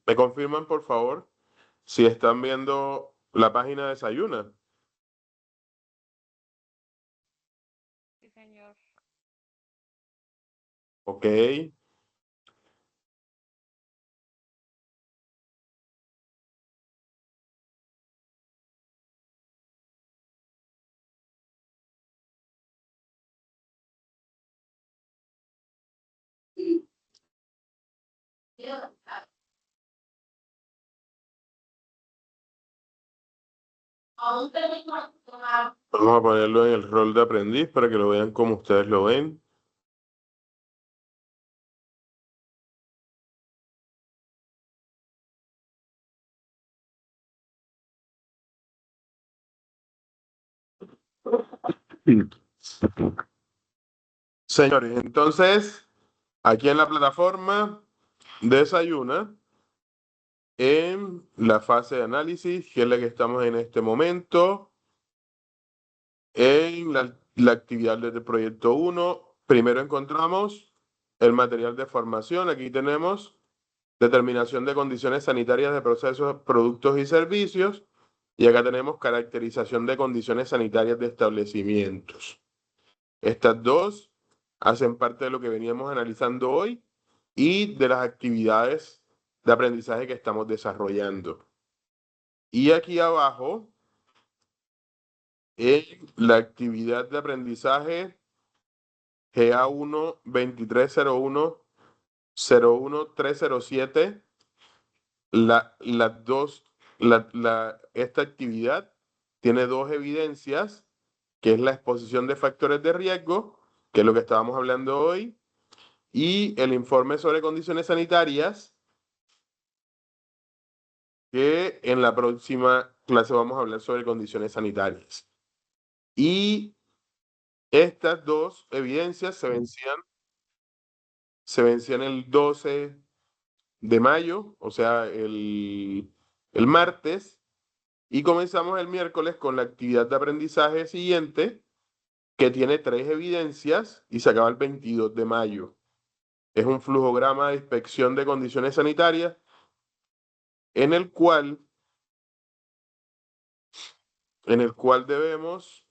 ¿Me confirman, por favor, si están viendo la página de Sayuna? Sí, señor. Ok. Vamos a ponerlo en el rol de aprendiz para que lo vean como ustedes lo ven. Señores, entonces, aquí en la plataforma Desayuna, en la fase de análisis, que es la que estamos en este momento, en la actividad del proyecto 1, primero encontramos el material de formación. Aquí tenemos determinación de condiciones sanitarias de procesos, productos y servicios. Y acá tenemos caracterización de condiciones sanitarias de establecimientos. Estas dos hacen parte de lo que veníamos analizando hoy y de las actividades de aprendizaje que estamos desarrollando. Y aquí abajo, en la actividad de aprendizaje GA1 2301 01307, esta actividad tiene dos evidencias, que es la exposición de factores de riesgo, que es lo que estábamos hablando hoy, y el informe sobre condiciones sanitarias, que en la próxima clase vamos a hablar sobre condiciones sanitarias. Y estas dos evidencias se vencían el 12 de mayo, o sea, el martes, y comenzamos el miércoles con la actividad de aprendizaje siguiente, que tiene 3 evidencias y se acaba el 22 de mayo. Es un flujograma de inspección de condiciones sanitarias en el cual debemos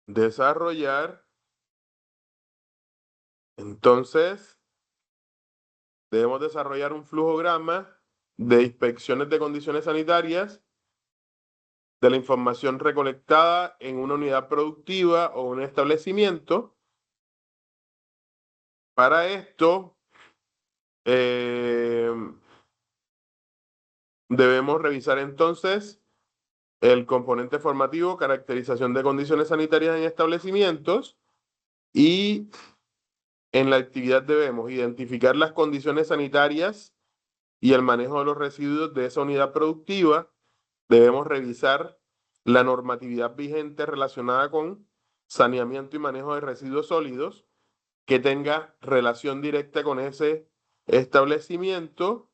desarrollar, entonces, debemos desarrollar un flujograma de inspecciones de condiciones sanitarias de la información recolectada en una unidad productiva o un establecimiento. Para esto, debemos revisar entonces el componente formativo, caracterización de condiciones sanitarias en establecimientos, y en la actividad debemos identificar las condiciones sanitarias y el manejo de los residuos de esa unidad productiva. Debemos revisar la normatividad vigente relacionada con saneamiento y manejo de residuos sólidos que tenga relación directa con ese establecimiento,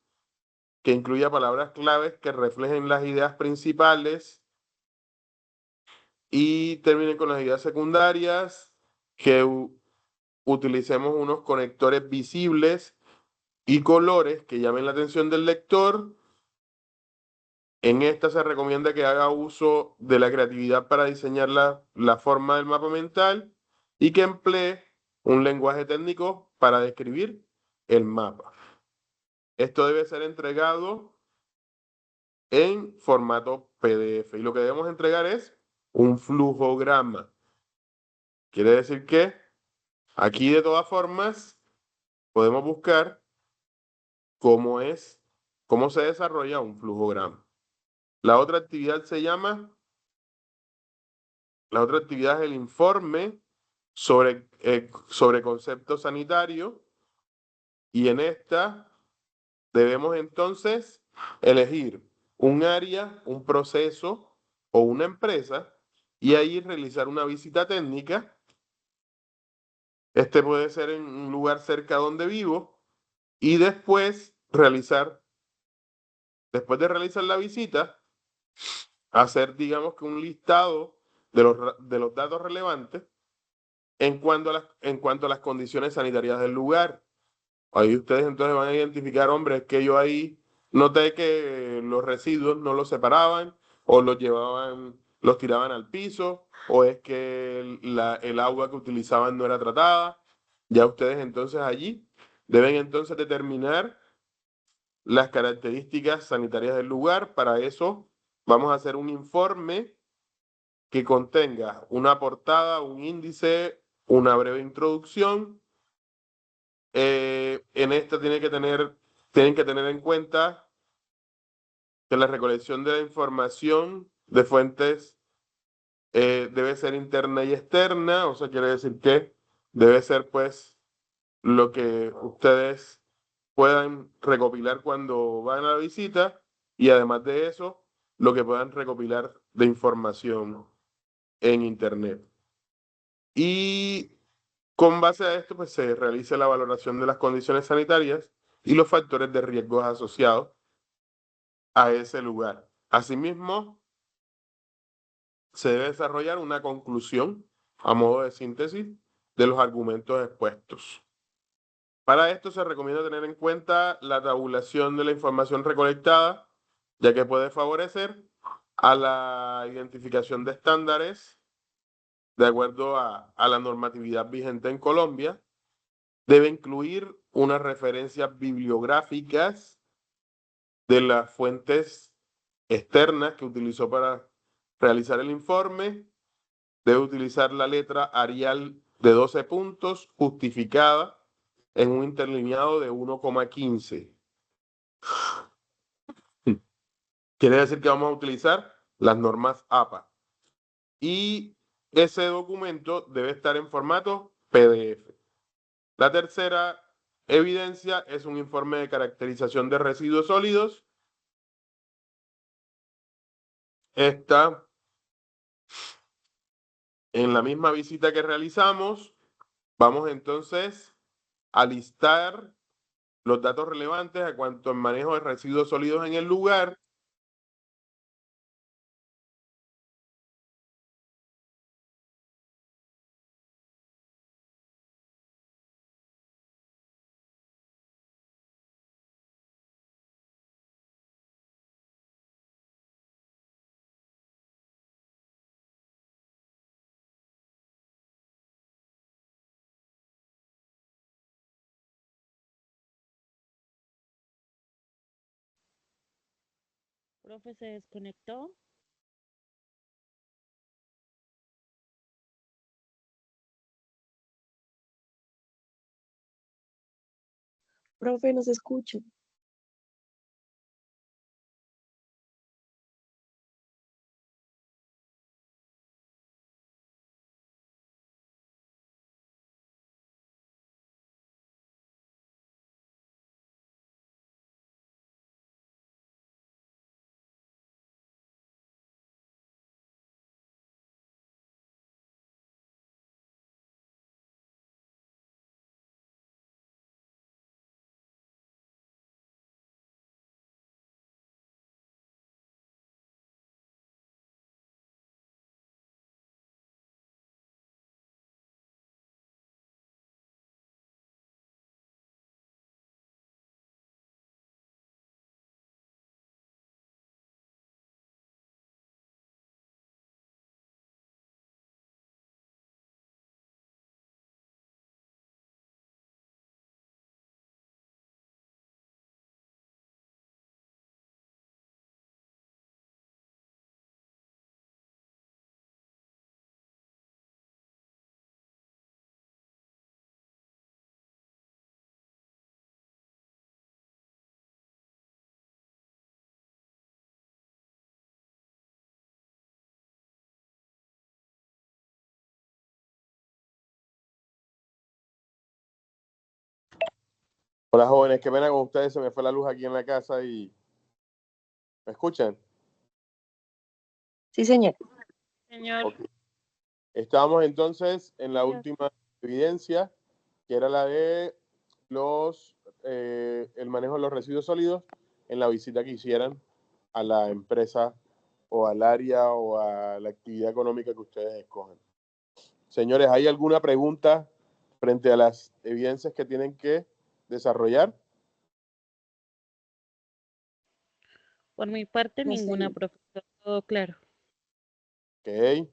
que incluya palabras claves que reflejen las ideas principales y terminen con las ideas secundarias, que utilicemos unos conectores visibles y colores que llamen la atención del lector. En esta se recomienda que haga uso de la creatividad para diseñar la forma del mapa mental y que emplee un lenguaje técnico para describir el mapa. Esto debe ser entregado en formato PDF y lo que debemos entregar es un flujograma. Quiere decir que aquí de todas formas podemos buscar cómo se desarrolla un flujograma. La otra actividad es el informe sobre concepto sanitario, y en esta debemos entonces elegir un área, un proceso o una empresa y ahí realizar una visita técnica. Este puede ser en un lugar cerca donde vivo y después de realizar la visita, hacer, digamos que un listado de los datos relevantes en cuanto a las condiciones sanitarias del lugar. Ahí ustedes entonces van a identificar, hombre, es que yo ahí noté que los residuos no los separaban o los tiraban al piso, o es que el agua que utilizaban no era tratada. Ya ustedes entonces allí deben entonces determinar las características sanitarias del lugar. Para eso vamos a hacer un informe que contenga una portada, un índice, una breve introducción. En esta tienen que tener en cuenta que la recolección de la información de fuentes debe ser interna y externa, o sea, quiere decir que debe ser pues lo que ustedes puedan recopilar cuando van a la visita, y además de eso, lo que puedan recopilar de información en Internet. Y con base a esto, pues se realiza la valoración de las condiciones sanitarias y los factores de riesgos asociados a ese lugar. Asimismo, se debe desarrollar una conclusión a modo de síntesis de los argumentos expuestos. Para esto se recomienda tener en cuenta la tabulación de la información recolectada, ya que puede favorecer a la identificación de estándares de acuerdo a la normatividad vigente en Colombia. Debe incluir unas referencias bibliográficas de las fuentes externas que utilizó para realizar el informe. Debe utilizar la letra Arial de 12 puntos justificada en un interlineado de 1,15. Quiere decir que vamos a utilizar las normas APA. Y ese documento debe estar en formato PDF. La tercera evidencia es un informe de caracterización de residuos sólidos. Esta, en la misma visita que realizamos, vamos entonces a listar los datos relevantes a cuanto al manejo de residuos sólidos en el lugar. Profe, se desconectó. Profe, no se escucha. Hola jóvenes, qué pena con ustedes, se me fue la luz aquí en la casa y ¿me escuchan? Sí, señor. Señor, Ok. Estábamos entonces en la señor. última evidencia, que era la de el manejo de los residuos sólidos en la visita que hicieran a la empresa o al área o a la actividad económica que ustedes escojan. Señores, ¿hay alguna pregunta frente a las evidencias que tienen que desarrollar? Por mi parte, No, ninguna, señor. profesor. Todo claro. Ok.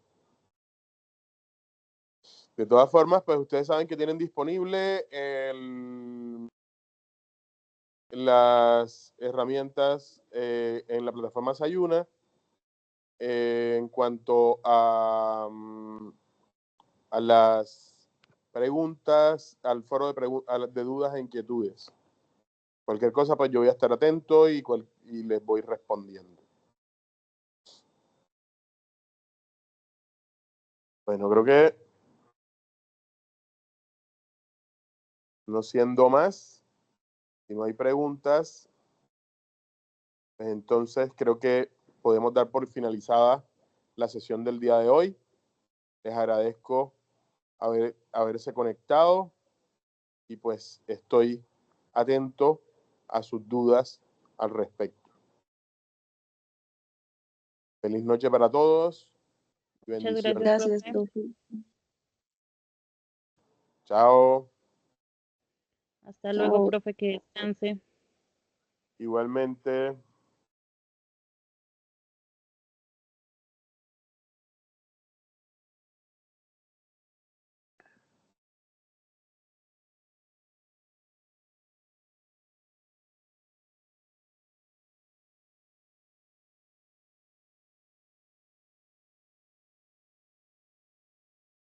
De todas formas, pues ustedes saben que tienen disponible las herramientas en la plataforma Sayuna en cuanto a las preguntas, al foro de dudas e inquietudes. Cualquier cosa, pues yo voy a estar atento y les voy respondiendo. Bueno, creo que no siendo más, si no hay preguntas, pues entonces creo que podemos dar por finalizada la sesión del día de hoy. Les agradezco haberse conectado y pues estoy atento a sus dudas al respecto. Feliz noche para todos y Muchas bendiciones. gracias, Gracias, profe. profe. Chao. Hasta luego, Chao. profe, que descanse. Igualmente.